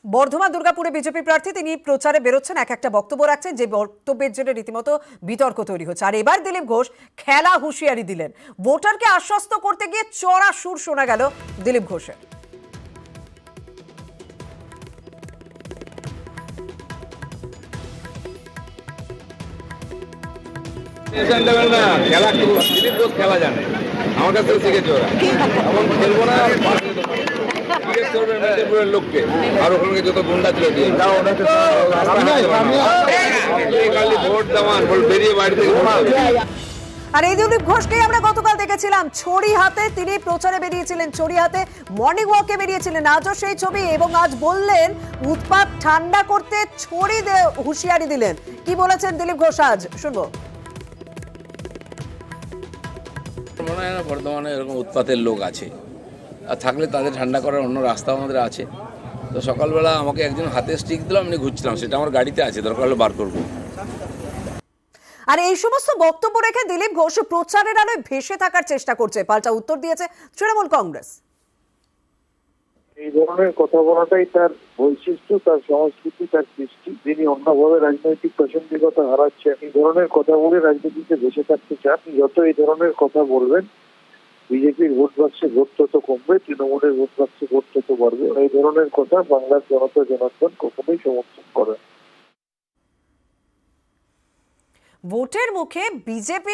বর্ধমান দুর্গাপুরে বিজেপি প্রার্থী তিনি প্রচারে বেরোচ্ছেন, একটা বক্তব্য রাখছেন যে বক্তব্যের জন্য রীতিমতো বিতর্ক তৈরি হচ্ছে। আর এবার দিলীপ ঘোষ খেলা হুঁশিয়ারি দিলেন, ভোটারকে আশ্বস্ত করতে গিয়ে চড়া সুর শোনা গেল দিলীপ ঘোষের। খেলা জানে আমার কাছে শিখেছে ওরা, এখন খেলবো না লোককে আর ওখানে যত গুন্ডা ছিল দিয়ে ভোট দেওয়ান বেরিয়ে বাড়ি থেকে। আর এই দিলীপ ঘোষকে আমরা গতকাল দেখেছিলাম ছড়ি হাতে, তিনি প্রচারে বেরিয়েছিলেন, ছড়ি হাতে মর্নিং ওয়াকে বেরিয়েছিলেন। আজও সেই ছবি, এবং আজ বললেন উৎপাত ঠান্ডা করতে ছড়ি হুঁশিয়ারি দিলেন। কি বলেছেন দিলীপ ঘোষ আজ, শুনবো। মনে হয় না বর্ধমানে এরকম উৎপাতের লোক আছে, আর থাকলে তাদের ঠান্ডা করার অন্য রাস্তাও আমাদের আছে। তো সকালবেলা আমাকে একজন হাতে স্টিক দিল, আমি ঘুরছিলাম, সেটা আমার গাড়িতে আছে, দরকার হলে বার করবো। আর এই সমস্ত বক্তব্য রেখে দিলীপ ঘোষ প্রচারের আলোয় ভেসে থাকার চেষ্টা করছে, পাল্টা উত্তর দিয়েছে তৃণমূল কংগ্রেস। এই ধরনের কথা বলাটাই তার বৈশিষ্ট্য, তার সংস্কৃতি, তার কৃষ্টি। যিনি অন্যভাবে রাজনৈতিক প্রাসঙ্গিকতা হারাচ্ছেন, এই ধরনের কথা বলে রাজনীতিতে ভেসে থাকতে চান। যত এই ধরনের কথা বলবেন, বিজেপির ভোট বাক্সে ভোট তত কমবে, তৃণমূলের ভোট বাক্সে ভোট তত বাড়বে। এই ধরনের কথা বাংলার জনতা জনার্দন কখনোই সমর্থন করে। ভোটের মুখে বিজেপি